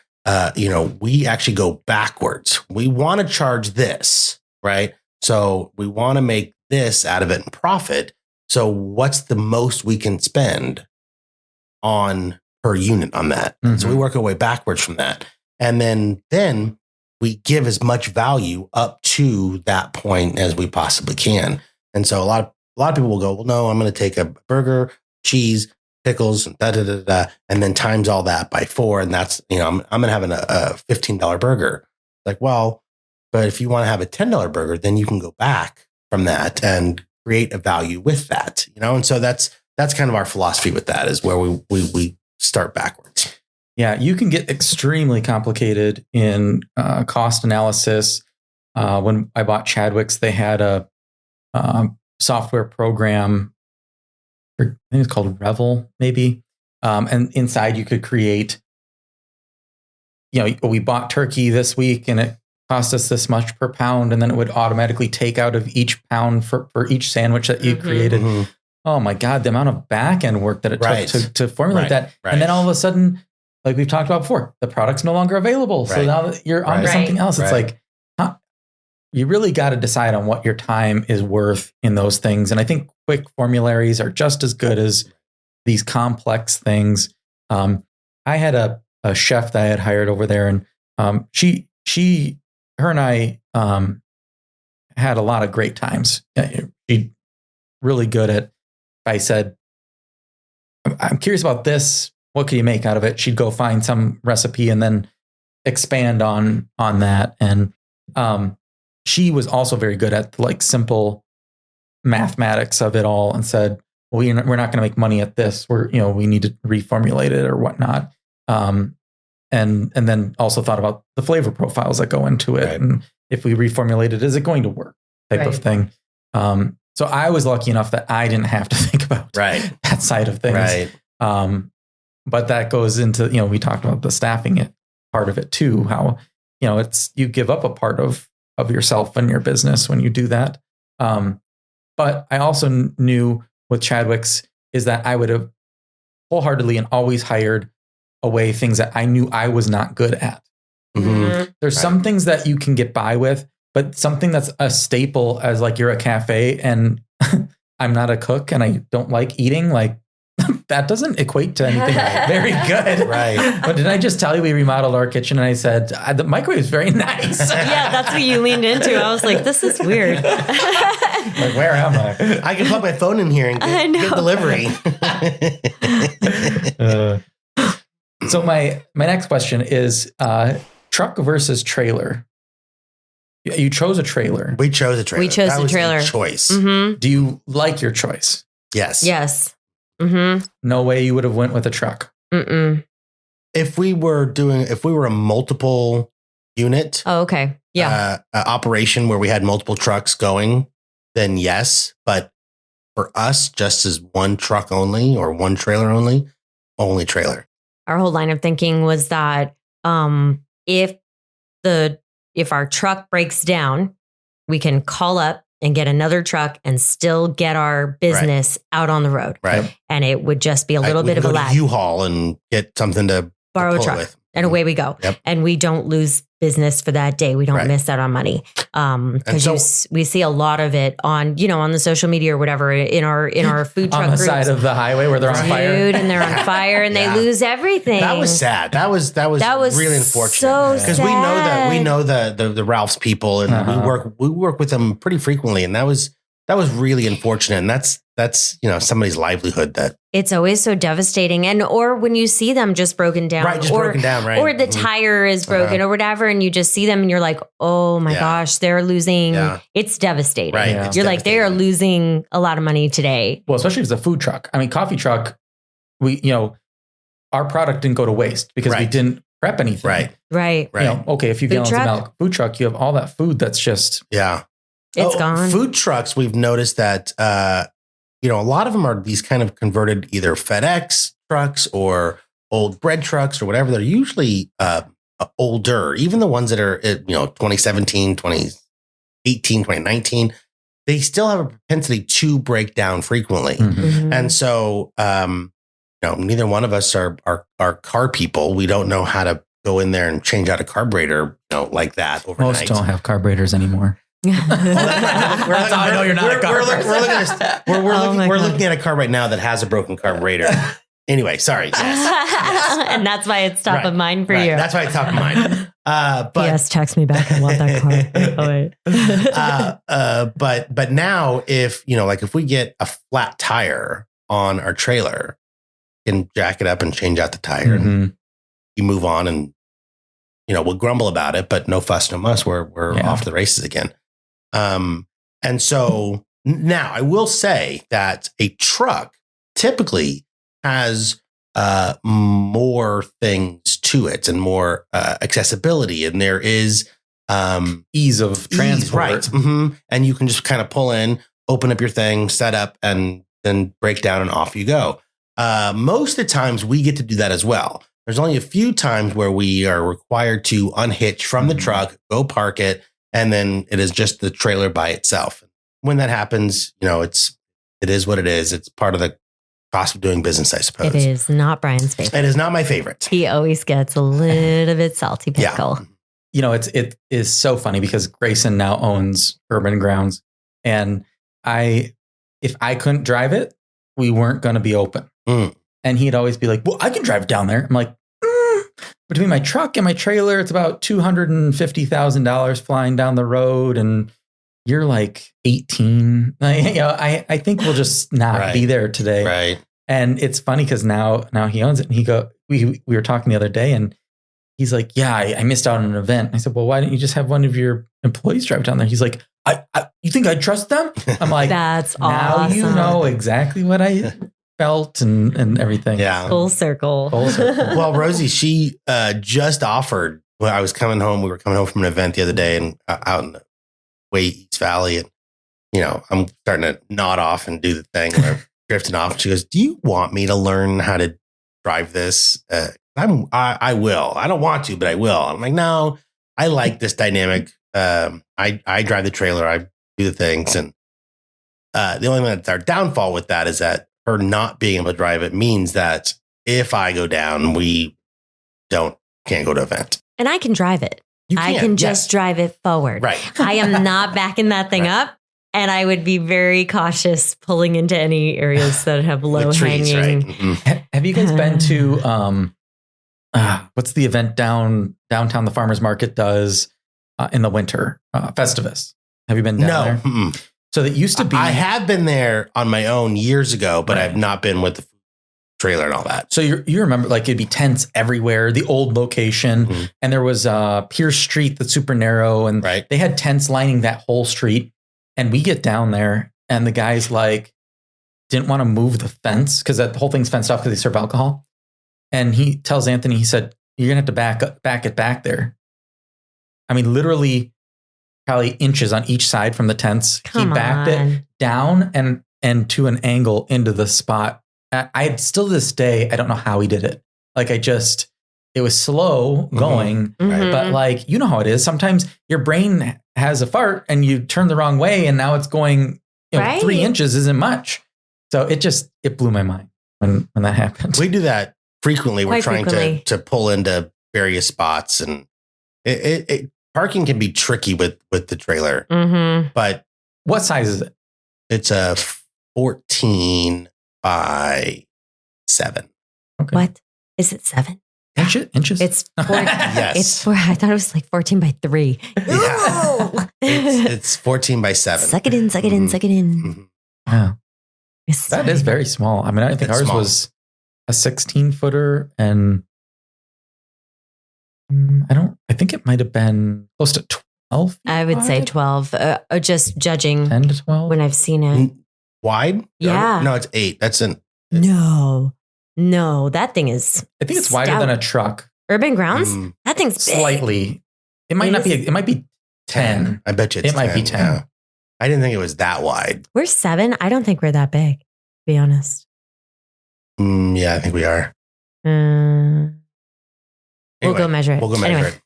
we actually go backwards. We want to charge this, right? So we want to make this out of it in profit. So what's the most we can spend on per unit on that? Mm-hmm. So we work our way backwards from that. And then we give as much value up to that point as we possibly can. And so a lot of people will go, well, no, I'm going to take a burger, cheese, pickles, and and then times all that by 4. And that's, I'm going to have a $15 burger. Like, well, but if you want to have a $10 burger, then you can go back from that and create a value with that, And so that's kind of our philosophy with that, is where we start backwards. Yeah, you can get extremely complicated in cost analysis. When I bought Chadwick's, they had a software program, I think it's called Revel, maybe. And inside you could create, we bought turkey this week and it cost us this much per pound. And then it would automatically take out of each pound for each sandwich that you created. Mm-hmm. Oh my God, the amount of back end work that it took to formulate that. Right. And then all of a sudden, like we've talked about before, the product's no longer available. Right. So now that you're on to something else, it's like, you really got to decide on what your time is worth in those things. And I think quick formularies are just as good as these complex things. I had a chef that I had hired over there, and her and I had a lot of great times. She really good at, if I said, I'm curious about this, what can you make out of it? She'd go find some recipe and then expand on that. And she was also very good at like simple mathematics of it all, and said, well, we're not going to make money at this. We need to reformulate it or whatnot. And then also thought about the flavor profiles that go into it. Right. And if we reformulate it, is it going to work type of thing? So I was lucky enough that I didn't have to think about that side of things. Right. But that goes into, we talked about the staffing part of it too, how, it's, you give up a part of yourself and your business when you do that. But I also knew with Chadwick's is that I would have wholeheartedly and always hired away things that I knew I was not good at. Mm-hmm. There's some things that you can get by with, but something that's a staple, as like you're a cafe and I'm not a cook and I don't like eating, like that doesn't equate to anything very good. Right. But did I just tell you we remodeled our kitchen and I said, the microwave is very nice. Yeah, that's what you leaned into. I was like, this is weird. Like, where am I? I can plug my phone in here and get delivery. So my next question is truck versus trailer. You chose a trailer. We chose a trailer. We chose a trailer. Choice. Mm-hmm. Do you like your choice? Yes. Yes. Mm-hmm. No way you would have went with a truck. Mm-mm. If we were a multiple unit, operation where we had multiple trucks going, then yes. But for us, just as one truck only or one trailer only trailer. Our whole line of thinking was that if our truck breaks down, we can call up and get another truck and still get our business out on the road. Right. And it would just be a little bit of a lag. U-Haul and get something to borrow a truck with. And away we go. Yep. And we don't lose business for that day. We don't miss out on money. Because we see a lot of it on the social media or whatever in our food truck on the groups. Side of the highway where they're on fire. And they're on fire and they lose everything. That was sad. That was really unfortunate. Because we know the Ralph's people and we work with them pretty frequently, and that was really unfortunate. And that's somebody's livelihood. That it's always so devastating. And or when you see them just broken down, broken down, right? Or the tire is broken or whatever, and you just see them and you're like, oh my gosh, they're losing. Yeah. It's devastating. Right. Yeah. You're like, they are losing a lot of money today. Well, especially if it's a food truck. I mean, coffee truck, our product didn't go to waste because we didn't prep anything. Right. Okay, a few gallons of milk. Food truck, you have all that food that's just it's gone. Food trucks, we've noticed that a lot of them are these kind of converted either FedEx trucks or old bread trucks or whatever. They're usually older, even the ones that are, 2017, 2018, 2019, they still have a propensity to break down frequently. And so, neither one of us are car people. We don't know how to go in there and change out a carburetor, like that overnight. Most don't have carburetors anymore. That's how I know you're not a carburetor. We're looking at a car right now that has a broken carburetor. Anyway, sorry. Yes. And that's why it's top of mind for you. That's why it's top of mind. But yes, text me back. I want that car. But now if we get a flat tire on our trailer, and jack it up and change out the tire and you move on and, we'll grumble about it, but no fuss, no muss. We're off to the races again. And so now I will say that a truck typically has more things to it and more accessibility, and there is ease of transport. Right. And you can just kind of pull in, open up your thing, set up, and then break down and off you go. Most of the times we get to do that as well. There's only a few times where we are required to unhitch from the truck, go park it, and then it is just the trailer by itself. When that happens, it is what it is. It's part of the cost of doing business, I suppose. It is not Brian's favorite. It is not my favorite. He always gets a little bit salty pickle. Yeah. It is so funny because Grayson now owns Urban Grounds, and if I couldn't drive it, we weren't going to be open. And he'd always be like, well, I can drive down there. I'm like, between my truck and my trailer, it's about $250,000 flying down the road. And you're like 18. I think we'll just not be there today. Right. And it's funny because now he owns it. And we were talking the other day and he's like, yeah, I missed out on an event. I said, well, why don't you just have one of your employees drive down there? He's like, you think I trust them? I'm like, that's now awesome. You know exactly what I felt and everything. Yeah. Full circle. Well, Rosie, she just offered when I was coming home. We were coming home from an event the other day and out in the way East Valley. And, I'm starting to nod off and do the thing where I'm drifting off. She goes, do you want me to learn how to drive this? I will. I don't want to, but I will. I'm like, no, I like this dynamic. I drive the trailer. I do the things. And the only thing that's our downfall with that is that her not being able to drive it means that if I go down, we can't go to event. And I can drive it. I can just drive it forward. Right. I am not backing that thing up. And I would be very cautious pulling into any areas that have low hanging. Right. Have you guys been to what's the event downtown the farmers market does in the winter? Festivus. Have you been down there? No. So that used to be. I have been there on my own years ago, but I've not been with the trailer and all that. So you remember, like, it'd be tents everywhere, the old location, and there was Pierce Street that's super narrow, and they had tents lining that whole street. And we get down there, and the guys didn't want to move the fence because that whole thing's fenced off because they serve alcohol. And he tells Anthony, he said, "You're gonna have to back it back there." I mean, literally, probably inches on each side from the tents. He backed it down and to an angle into the spot. I still to this day, I don't know how he did it. It was slow going, but you know how it is. Sometimes your brain has a fart and you turn the wrong way, and now it's going 3 inches isn't much. So it blew my mind when that happened. We do that frequently. We're trying to pull into various spots, and parking can be tricky with the trailer. But what size is it? It's a 14 by 7. Okay. What is it? 7 inches? It's 4. Yes. It's 4. I thought it was like 14 by 3. Yeah. it's 14 by 7. Suck it in. Suck it in. Suck it in. Wow. That is very small. I mean, I think ours was a 16-footer, and I think it might have been close to 12. I would say 12. Just judging 10 to 12 when I've seen it. Wide? Yeah. No, it's 8. No, that thing is. I think it's wider than a truck. Urban Grounds? That thing's big. Slightly. It might not be. It might be 10. I bet you it's 10. It might be 10. Yeah. I didn't think it was that wide. We're 7. I don't think we're that big. Be honest. Yeah, I think we are. We'll go measure it. We'll go measure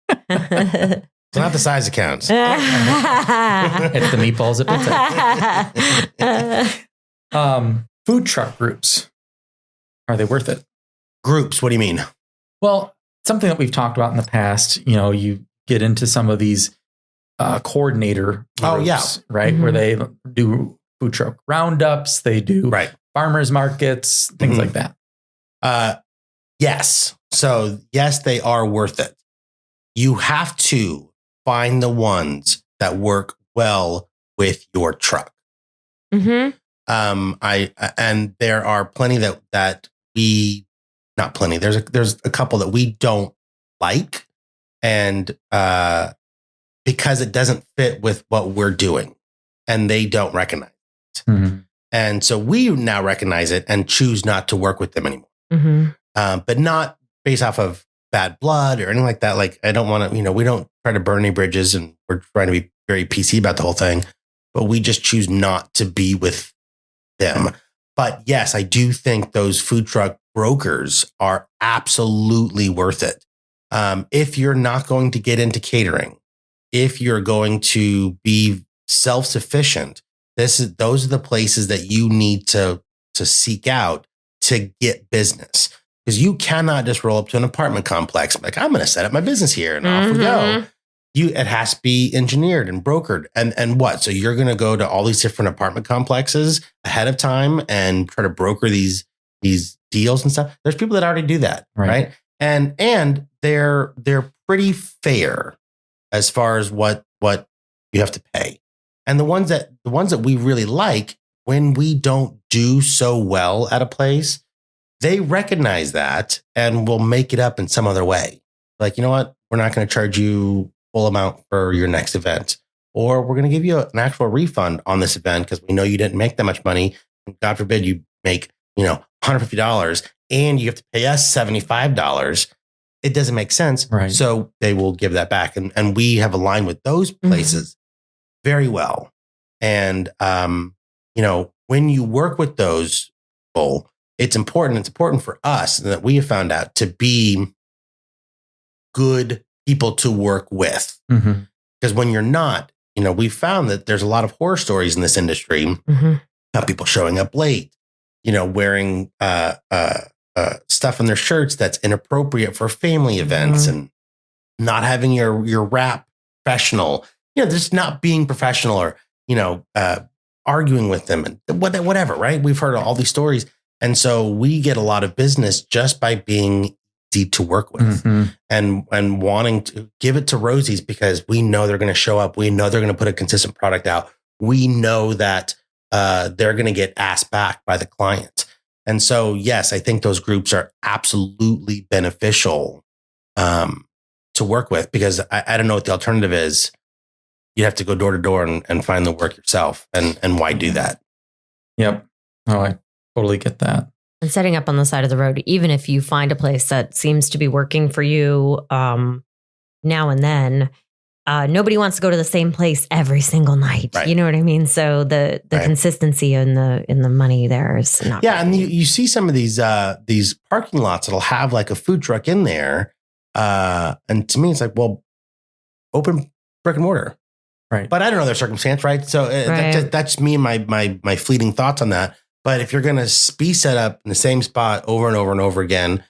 it. It's not the size that counts. It's the meatballs at pizza. Food truck groups. Are they worth it? Groups, what do you mean? Well, something that we've talked about in the past, you know, you get into some of these coordinator groups, right? Mm-hmm. Where they do food truck roundups, they do farmers markets, things like that. Yes. So yes, they are worth it. You have to find the ones that work well with your truck. Mm-hmm. And there are plenty that we, not plenty. There's a couple that we don't like, and because it doesn't fit with what we're doing, and they don't recognize it. Mm-hmm. And so we now recognize it and choose not to work with them anymore. Mm-hmm. But not based off of bad blood or anything like that. Like, I don't want to, we don't try to burn any bridges, and we're trying to be very PC about the whole thing, but we just choose not to be with them. But yes, I do think those food truck brokers are absolutely worth it. If you're not going to get into catering, if you're going to be self-sufficient, those are the places that you need to seek out to get business. Because you cannot just roll up to an apartment complex like, I'm going to set up my business here, and off we go. It has to be engineered and brokered. And what? So you're going to go to all these different apartment complexes ahead of time and try to broker these deals and stuff. There's people that already do that, right? And they're pretty fair as far as what you have to pay. And the ones that we really like, when we don't do so well at a place, they recognize that and will make it up in some other way. Like, you know what? We're not going to charge you full amount for your next event, or we're going to give you an actual refund on this event because we know you didn't make that much money. God forbid you make, $150 and you have to pay us $75. It doesn't make sense. Right. So they will give that back. And we have aligned with those places very well. And, when you work with those people, it's important for us that we have found out to be good people to work with. Because when you're not, we found that there's a lot of horror stories in this industry about people showing up late, wearing stuff on their shirts that's inappropriate for family events, and not having your wrap professional, just not being professional, or, arguing with them and whatever, right? We've heard all these stories. And so we get a lot of business just by being easy to work with, and wanting to give it to Rosie's because we know they're going to show up. We know they're going to put a consistent product out. We know that they're going to get asked back by the client. And so, yes, I think those groups are absolutely beneficial to work with, because I don't know what the alternative is. You have to go door to door and find the work yourself. And why do that? Yep. Oh, I totally get that. And setting up on the side of the road, even if you find a place that seems to be working for you now and then, nobody wants to go to the same place every single night. Right. You know what I mean? So the consistency in the money there is not. Yeah, and you see some of these parking lots that'll have like a food truck in there, and to me it's like, well, open brick and mortar. Right. But I don't know their circumstance, right? So that's me and my fleeting thoughts on that. But if you're going to be set up in the same spot over and over and over again,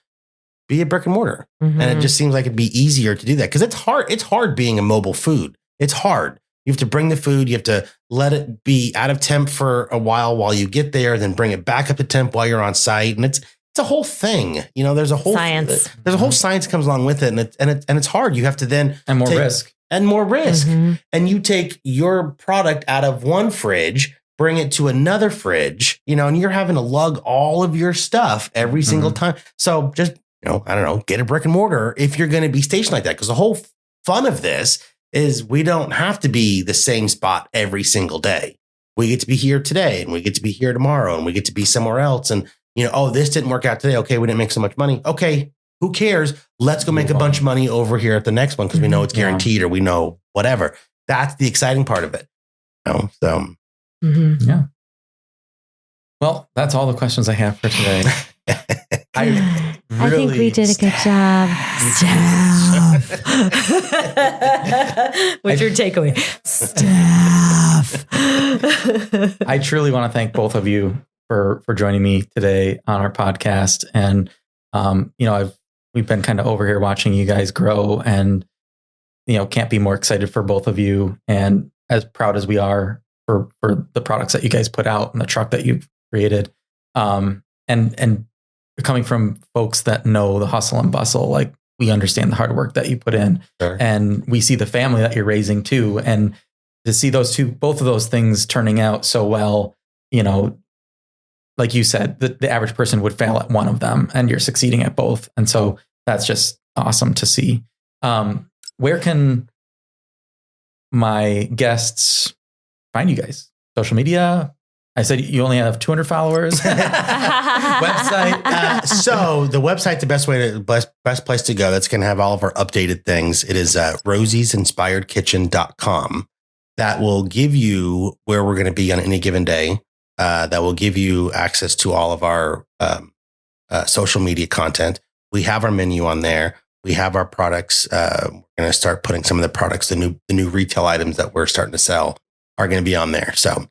be a brick and mortar. And it just seems like it'd be easier to do that, because it's hard. It's hard being a mobile food. It's hard. You have to bring the food. You have to let it be out of temp for a while you get there, then bring it back up to temp while you're on site. And it's a whole thing. There's a whole science. There's a whole science that comes along with it, and it's hard. You have to then risk. And more risk. And you take your product out of one fridge, bring it to another fridge, and you're having to lug all of your stuff every single time. So just, I don't know, get a brick and mortar if you're going to be stationed like that. Because the whole fun of this is we don't have to be the same spot every single day. We get to be here today, and we get to be here tomorrow, and we get to be somewhere else. And, this didn't work out today. Okay, we didn't make so much money. Okay, who cares? Let's go make a bunch of money over here at the next one, because we know it's guaranteed, or we know whatever. That's the exciting part of it. So. Yeah. Well, that's all the questions I have for today. I think we did a good job. Staff. What's your takeaway? Staff. I truly want to thank both of you for joining me today on our podcast. And, we've been kind of over here watching you guys grow, and, can't be more excited for both of you, and as proud as we are for the products that you guys put out and the truck that you've created. And coming from folks that know the hustle and bustle, like, we understand the hard work that you put in. Sure. And we see the family that you're raising too. And to see both of those things turning out so well, like you said, the average person would fail at one of them, and you're succeeding at both. And so that's just awesome to see. Where can my guests find you guys? Social media? I said you only have 200 followers. Website. So the website, the best place to go, that's going to have all of our updated things. It is rosiesinspiredkitchen.com. That will give you where we're going to be on any given day. That will give you access to all of our social media content. We have our menu on there. We have our products. We're going to start putting some of the products, the new retail items that we're starting to sell are going to be on there. So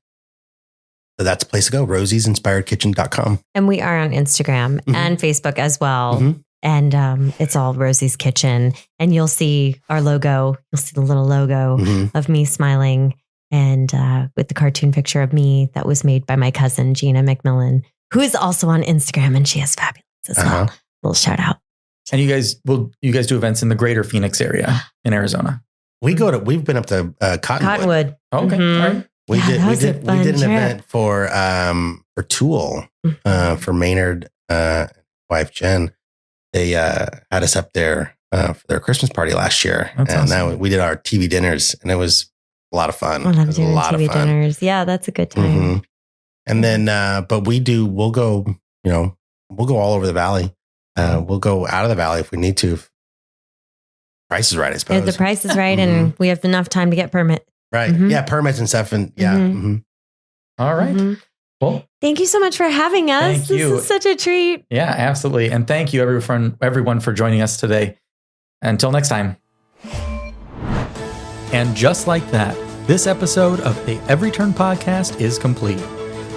that's a place to go, rosiesinspiredkitchen.com. And we are on Instagram and Facebook as well. Mm-hmm. And it's all Rosie's Kitchen. And you'll see our logo. You'll see the little logo of me smiling, and with the cartoon picture of me that was made by my cousin, Gina McMillan, who is also on Instagram, and she is fabulous as well. Little shout out. And you guys do events in the greater Phoenix area in Arizona? We've been up to Cottonwood. Oh, okay. All right. We did an event for Tool, for Maynard, wife Jen. They had us up there for their Christmas party last year. That's and awesome. Now we did our TV dinners, and it was a lot of fun. I love doing TV dinners. Yeah, that's a good time. Mm-hmm. And then, but we'll go all over the valley. We'll go out of the valley if we need to. Price is right, I suppose. If the price is right, and we have enough time to get permit. Right. Yeah. Permits and stuff. And yeah. All right. Well, thank you so much for having us. This is such a treat. Yeah, absolutely. And thank you everyone for joining us today. Until next time. And just like that, this episode of the Every Turn podcast is complete.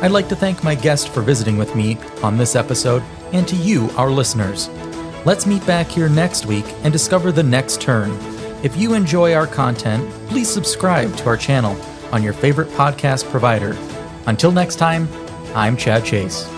I'd like to thank my guest for visiting with me on this episode, and to you, our listeners. Let's meet back here next week and discover the next turn. If you enjoy our content, please subscribe to our channel on your favorite podcast provider. Until next time, I'm Chad Chase.